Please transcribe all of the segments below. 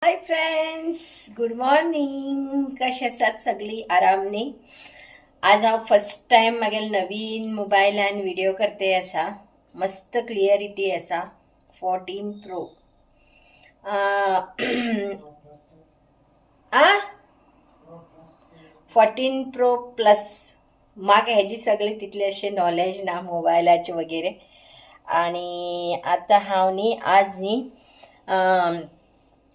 Hi friends, good morning. कशा आसात सगळी आरामने. आज हांव फर्स्ट टाइम मागेल नवीन मोबायलान व्हिडिओ करते असा. मस्त क्लियरिटी असा. 14 प्रो आ 14 प्रो प्लस. म्हाका हेजी सगळी तितले अशें नॉलेज ना मोबायलाचे वगैरे. आणि आता हांव न्ही आज न्ही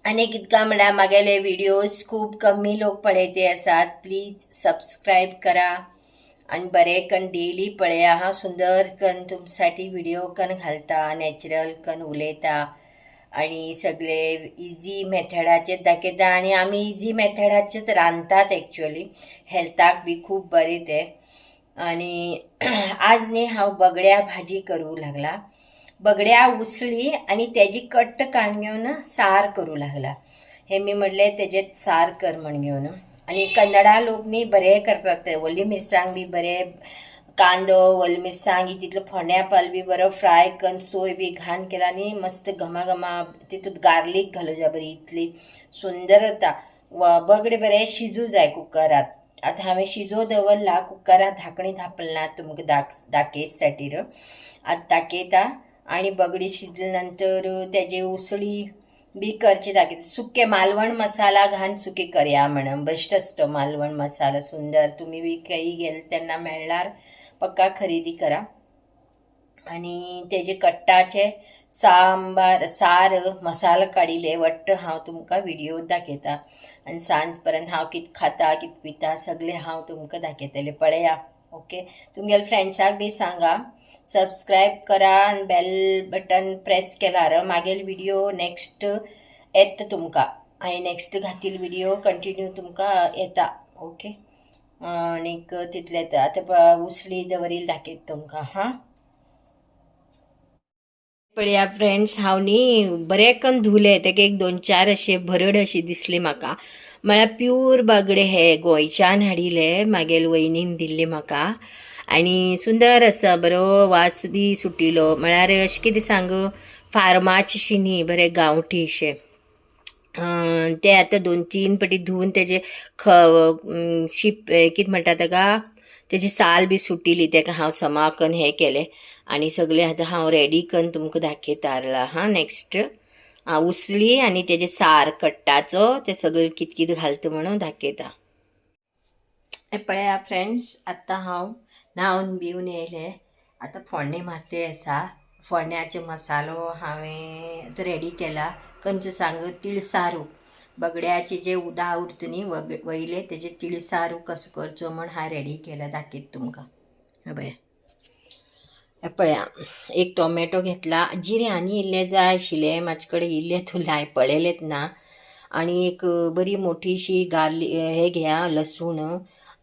आनी कितका म्हळ्यार मागेले व्हिडिओज खूब कमी लोक पळयते आसात. प्लीज सबस्क्राईब करा आणि बरे कन डेली पळया. हांव सुंदर कन तुमच्यासाठी व्हिडिओ कन घालता, नॅचरल कन उलयता आणि सगळे इजी मेथडाचेर दाखयता. आणि आमी इजी मेथडाचेच रांदतात एक्चुअली. हेल्थाक बी खूब बरें ते. आणि आज न्ही हांव बगड्या भाजी करूं लागला. बगड्या उसळी आणि त्याची कट्ट काण घेवन सार करू लागला. हे मी म्हणले तेजे सार कर म्हण घेवन. आणि कन्नडा लोक न्ही बरे करतात ते. व्हडली मिरसांग बी बरे, कांदो, व्हडली मिरसांग तितलो फोंड्यापाल बी बरो फ्राय करून सोय बी घान केला न्ही मस्त घमाघमा. तितूंत गार्लीक घालूं जाय बरी, इतली सुंदर जाता. बगडे बरे शिजू जाय कुकरात. आता हांवें शिजो दवरला कुकरात. धांकणी धापलना तुमकां दाखयत साटीर. आतां दाखयता. आणि बगडी शिजले नंतर त्याचे उसळी बी करचे दाखयता. सुके मालवण मसाला घान सुके करया म्हणून बेस्ट असतो मालवण मसाला सुंदर. तुम्ही बी काही गेल त्यांना मेळणार पक्का खरेदी करा. आणि तेजे कट्टाचे सार मसाला काडिले वट्ट हांव तुमकां व्हिडिओ दाखयता. आणि सांज पर्यंत हांव कितें खाता कितें पिता सगळें हांव तुमकां दाखयतलें. पळया. ओके. तुमगेल्या फ्रेंड्साक बी सांगा. सबस्क्राईब करा आणि बेल बटन प्रेस केल्यार मागील व्हिडिओ नेक्स्ट येता तुमकां. हांवें नेक्स्ट घातील व्हिडिओ कंटिन्यू तुमकां येता. ओके. आनीक तितलें. आतां उसळी दवरील दाखयता तुमकां. हां पळया फ्रेंड्स, हांव न्ही बरें करून धुले. तेका एक 2-4 अशे भरड अशी दिसली म्हाका. म्हळ्यार प्यूर बगडे हे गोंयच्यान हाडिले. मागेल वयनीन दिल्ले म्हाका. आणि सुंदर आसा. बरो वास बी सुटिलो. म्हळ्यार अशें कितें सांग, फार्माचे न्ही, बरे गांवठी अशे. ते आतां 2-3 पाटी धुवन तेजे कितें म्हणटा ताका, तेजी साल बी सुटिली. तेका हांव समा करून हें केलें. आणि सगळें आतां हांव रेडी करून तुमकां दाखयता. हां नेक्स्ट उसळी आणि तेजे सार कट्टाचो ते सगळें कितें कितें घालता म्हणून दाखयता. पळया फ्रेंड्स, आतां हांव न्हांवन बिवन येयलें. आतां फोण्णे मारते आसा. फोण्ण्याचो मसालो हांवें आतां रेडी केला. खंयचो सांग, तिळसारू. बगड्याचे जे उदा उरता न्ही वयले तेजे तिळसारू कसो करचो म्हण हांवें रेडी केला. दाखयता तुमकां. पळया, एक टोमॅटो घेतला. जिरें आनी इल्लें जाय आशिल्लें म्हाजे कडेन. इल्लें हांवें पळयलेंच ना. आणि एक बरी मोठीशी हे घ्या लसूण.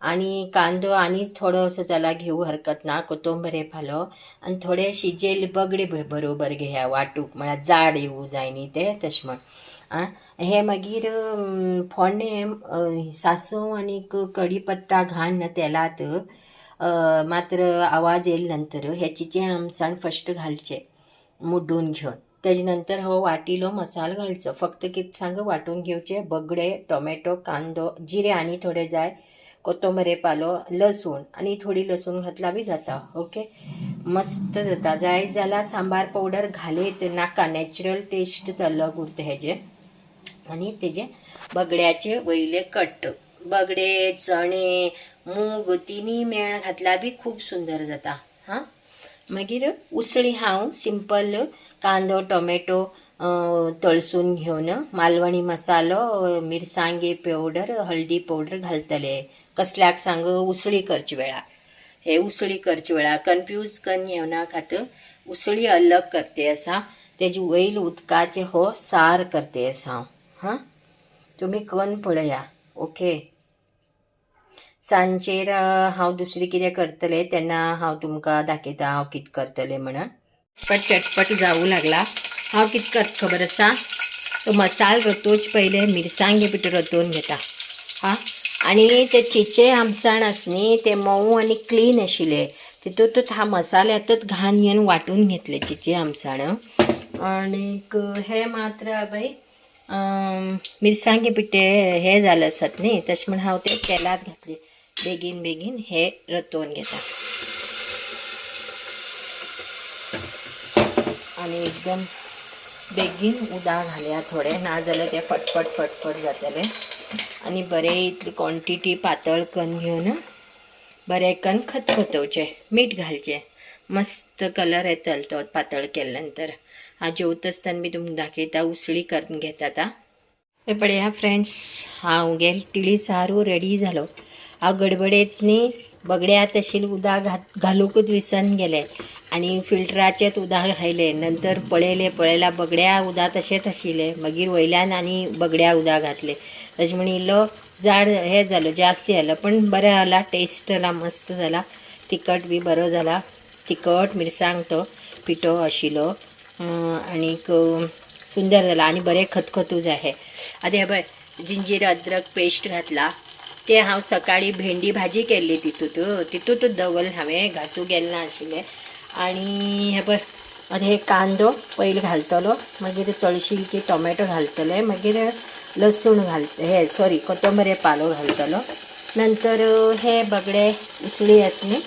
आणि कांदो आनीच थोडो असो जाला घेवं हरकत ना. कोथंबरे पालो आणि थोडे शिजेल बगडे बरोबर घेया वाटूक. म्हळ्यार जाड येवूं जाय न्ही ते तशें म्हण. हे मागीर फोण्णे सांसव आनी कढीपत्ता घान तेलात मात्र आवाज येयले नंतर हेची आमसाण फस्ट घालचे मुड्डून घेवन. तेजे नंतर हो वाटिलो मसालो घालचो. फक्त कितें सांग, वाटून घेवचे बगडे, टोमॅटो, कांदो, जिरें आनी थोडे जाय, कोथंबरे पालो, लसूण आनी थोडी लसूण घातला बी जाता. ओके. मस्त जाता. जाय जाल्यार सांबार पावडर घालीत नाका. नॅचरल टेस्ट अलग उरता हेजे. आणि तेजे बगड्याचे वयले कट्ट, बगडे, चणे, मूग तिनी मेळ घातला बी खूब सुंदर जाता. हां मागीर उसळी हांव सिंपल कांदो टोमॅटो तळसून घेवन मालवणी मसालो, मिरसांगे पावडर, हळदी पावडर घालतले. कसल्याक सांग, उसळी करचे वेळार. हे उसळी करचे वेळार कन्फ्यूज करून घेवना खातीर उसळी अलग करते असा. तेजी वयल उदकाचे हो सार करते असा. हां तुम्ही करून पळया. ओके. सांजेर हांव दुसरी कितें करतलें तेन्ना हांव तुमकां दाखयता हांव कितें करतलें म्हणून. चटपट जावूं लागला. हांव कितें करता खबर आसा, तो मसालो रतोवचे पयले मिरसांगे पिठ रतोवन घेता. हां आनी ते चिचे आमसाण आसा न्ही ते मोव आनी क्लीन आशिल्ले. तितूंत हा मसाल्यातच घान घेवन वाटून घेतले चिचे आमसाण. आनीक हे मात्र बाय मिरसांगे पिठे हे झालं असत न्ही, तशें म्हण हांव ते तेलात घातले. बेगीन बेगीन हे रतोवन घेता आणि एकदम बेगीन उदक घालया थोडे, नाजाल्यार ते फटफट फटफट जातले. आणि बरे इतली क्वॉन्टिटी पातळ करून घेवन बरे करून खतखतोवचे, मीठ घालचे, मस्त कलर येतलो तो पातळ केल्या नंतर. हा जेवता आसतना मी तुमकां दाखयता. उसळी करून घेता आता. हे पळया फ्रेंड्स, हांव गेल तिळी सारू रेडी जालो. हांव गडबडेत न्ही बगड्यात आशिल्लें उदक घालूंकूच विसरून गेले आणि फिल्टराचेच उदक घायले. नंतर पळयला बगड्या उदक तशेंच आशिल्लें. मागीर वयल्यान आनी बगड्या उदक घातलें. तशें म्हण इल्लो जाड हे जालो, जास्ती जालो, पण बरें जाला. टेस्ट जाला, मस्त जाला. तिखट बी बरो जाला. तिखट मिरसांग तो पिठो आशिल्लो आनीक सुंदर जाला आणि बरें खतखतू जाय. हे आतां हे पळय जिंजीर अद्रक पेस्ट घातला. ते हांव सकाळी भेंडी भाजी केल्ली तितूंतूच दवरलें हांवें, घासूं गेलें नाशिल्लें. आनी हे पळय आतां हे कांदो पयलीं घालतलो, मागीर तळशील की टोमॅटो घालतले, मागीर लसूण कोथंबरी पालो घालतलो. नंतर हे बगडे उसळी आसली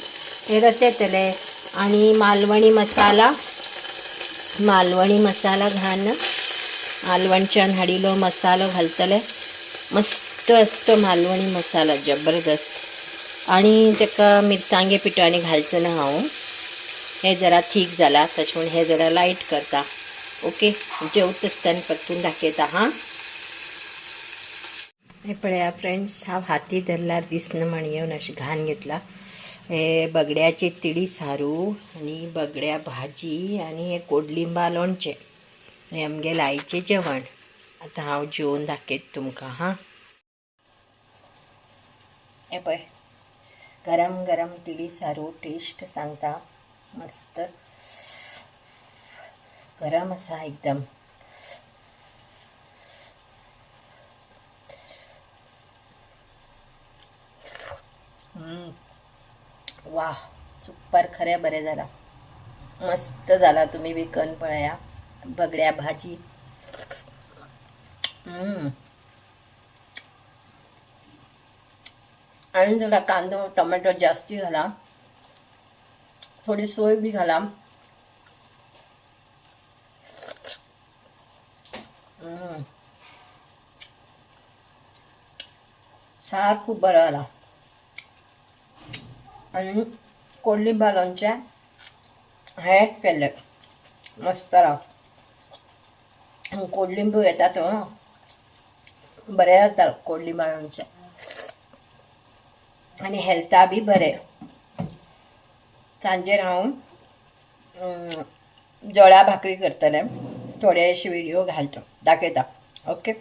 हे रतयतले आणि मालवणी मसाला घालून मालवणच्यान हाडिल्लो मसालो घालतले. मस्त असतो मालवणी मसाला, जबरदस्त. आणि ताका मिरसांगे पिठो आनी घालचो ना हांव. हे जरा ठीक जाला, तशें म्हण हे जरा लायट करता. ओके, जेवता आसतना परतून दाखयता. हां, हे पळया फ्रेंड्स, हांव हाती धरल्यार दिसना म्हण येवन अशें घान घेतला. हे बगड्याचे तिडी सारू आणि बगड्या भाजी आणि हे कोडलिंबा लोणचें, हे आमगे लायचें जेवण. आतां हांव जेवून दाखयता तुमकां. हां, हे पळय गरम गरम तिडी सारू, टेस्ट सांगता. मस्त गरम आसा एकदम. वाह, सुपर, खरें बरें जाला, मस्त जाला. तुम्ही बी करून पळया. बगड्या भाजी आणि जरा कांदो टोमॅटो जास्ती घाला, थोडी सोय बी घाला. सार खूप बरं आला. आणि कोडलिंबा लोणचें हे केले, मस्त राव. कोडलिंबू येता तो बरें जाता कोडलिंबा लोणचें आणि हेल्था बी बरें. सांजेर हांव जोळा भाकरी करतलें, थोडेशे व्हिडिओ घालता, दाखयता. ओके.